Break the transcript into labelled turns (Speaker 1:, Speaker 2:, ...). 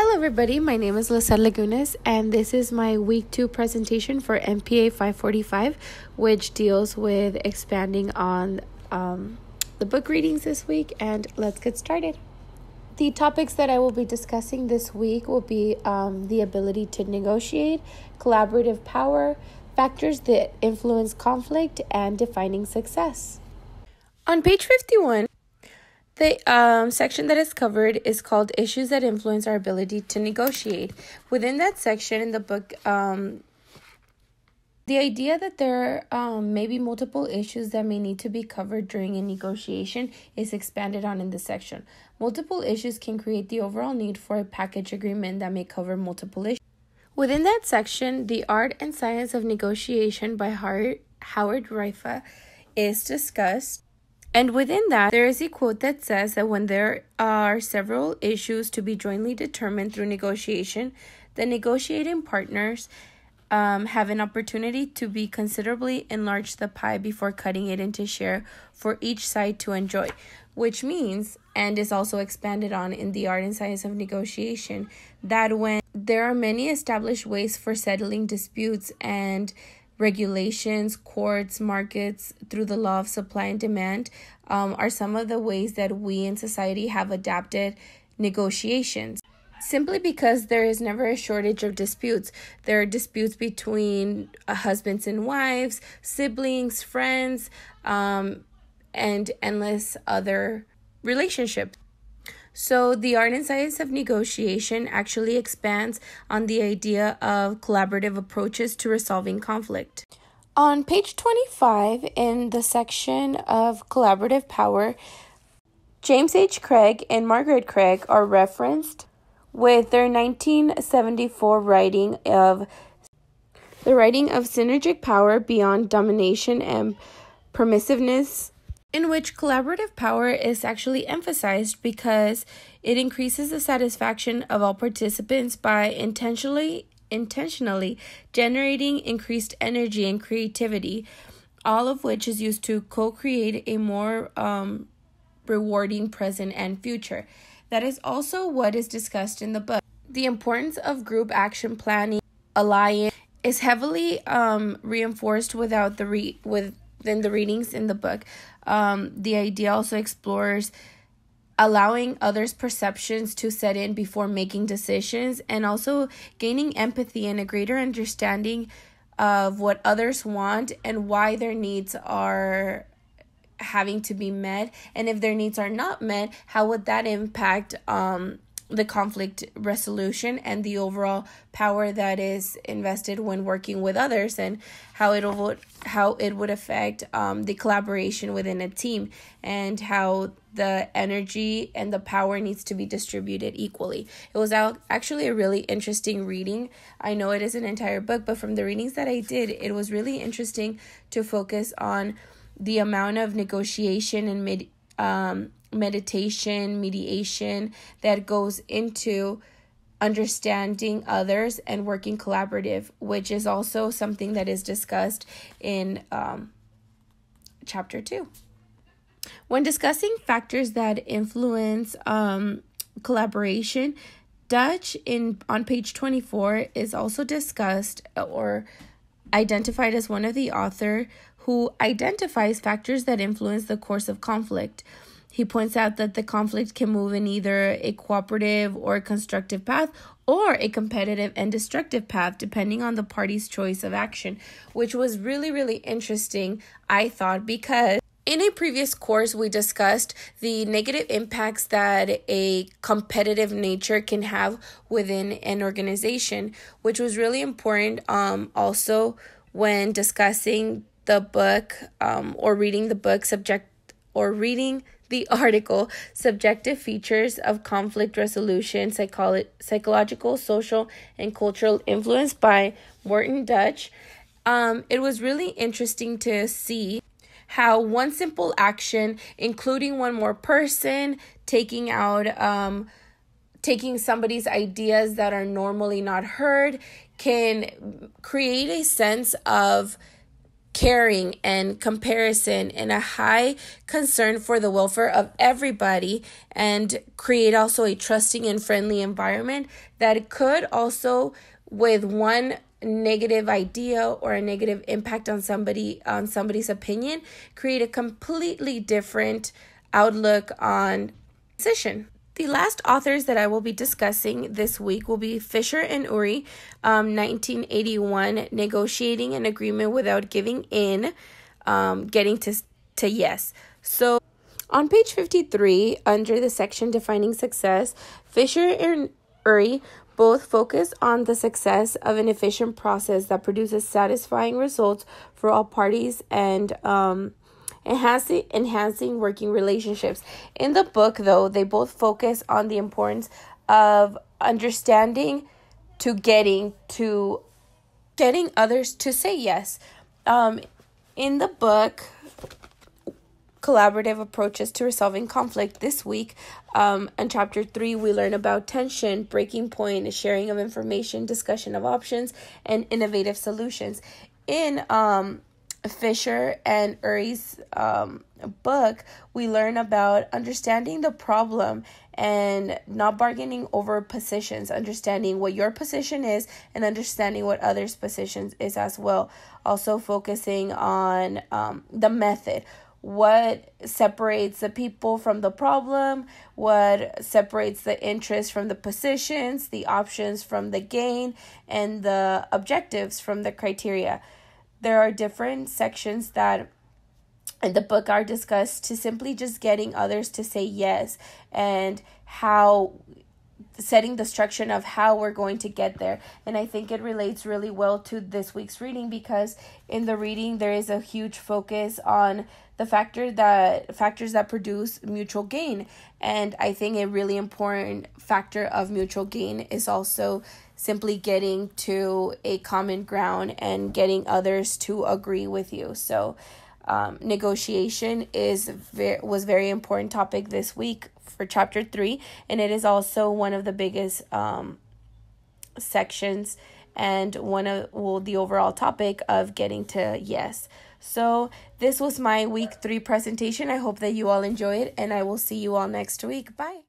Speaker 1: Hello everybody, my name is Lizeth Lagunas and this is my week 2 presentation for MPA 545, which deals with expanding on the book readings this week, and let's get started. The topics that I will be discussing this week will be the ability to negotiate, collaborative power, factors that influence conflict, and defining success. On page 51, the section that is covered is called Issues that Influence Our Ability to Negotiate. Within that section in the book, the idea that there may be multiple issues that may need to be covered during a negotiation is expanded on in this section. Multiple issues can create the overall need for a package agreement that may cover multiple issues. Within that section, The Art and Science of Negotiation by Howard Rifa is discussed. And within that, there is a quote that says that when there are several issues to be jointly determined through negotiation, the negotiating partners have an opportunity to be considerably enlarge the pie before cutting it into share for each side to enjoy, which means, and is also expanded on in The Art and Science of Negotiation, that when there are many established ways for settling disputes and regulations, courts, markets, through the law of supply and demand, are some of the ways that we in society have adapted negotiations. Simply because there is never a shortage of disputes. There are disputes between husbands and wives, siblings, friends, and endless other relationships. So the Art and Science of Negotiation actually expands on the idea of collaborative approaches to resolving conflict. On page 25, in the section of collaborative power, James H. Craig and Margaret Craig are referenced with their 1974 writing of Synergic Power Beyond Domination and Permissiveness, in which collaborative power is actually emphasized because it increases the satisfaction of all participants by intentionally generating increased energy and creativity, all of which is used to co-create a more rewarding present and future. That is also what is discussed in the book. The importance of group action planning, alliance, is heavily reinforced within the readings in the book. The idea also explores allowing others' perceptions to set in before making decisions, and also gaining empathy and a greater understanding of what others want and why their needs are having to be met. And if their needs are not met, how would that impact the conflict resolution and the overall power that is invested when working with others, and how it would affect the collaboration within a team, and how the energy and the power needs to be distributed equally. It was actually a really interesting reading. I know it is an entire book, but from the readings that I did, it was really interesting to focus on the amount of negotiation and mediation that goes into understanding others and working collaborative, which is also something that is discussed in chapter 2. When discussing factors that influence collaboration, Dutch on page 24 is also discussed or identified as one of the author who identifies factors that influence the course of conflict. He points out that the conflict can move in either a cooperative or a constructive path, or a competitive and destructive path, depending on the party's choice of action, which was really, really interesting, I thought, because in a previous course, we discussed the negative impacts that a competitive nature can have within an organization, which was really important also when discussing the book or reading the book reading the article Subjective Features of Conflict Resolution, Psychological, Social, and Cultural Influence by Morton Dutch. It was really interesting to see how one simple action, including one more person, taking somebody's ideas that are normally not heard, can create a sense of caring and comparison and a high concern for the welfare of everybody, and create also a trusting and friendly environment that could also, with one negative idea or a negative impact on somebody's opinion, create a completely different outlook on decision. The last authors that I will be discussing this week will be Fisher and Ury, 1981, Negotiating an Agreement Without Giving In, Getting to Yes. So on page 53, under the section Defining Success, Fisher and Ury both focus on the success of an efficient process that produces satisfying results for all parties and enhancing working relationships. In the book, though, they both focus on the importance of understanding to getting others to say yes. In the book, Collaborative Approaches to Resolving Conflict, this week, in chapter 3, we learn about tension, breaking point, sharing of information, discussion of options, and innovative solutions. In Fisher and Ury's book, we learn about understanding the problem and not bargaining over positions, understanding what your position is and understanding what others' positions is as well. Also focusing on the method. What separates the people from the problem, what separates the interest from the positions, the options from the gain, and the objectives from the criteria. There are different sections that in the book are discussed to simply just getting others to say yes, and how setting the structure of how we're going to get there. And I think it relates really well to this week's reading, because in the reading there is a huge focus on the factors that produce mutual gain. And I think a really important factor of mutual gain is also simply getting to a common ground and getting others to agree with you. So negotiation was very important topic this week for chapter 3, and it is also one of the biggest sections and the overall topic of getting to yes. So this was my week 3 presentation. I hope that you all enjoy it, and I will see you all next week. Bye.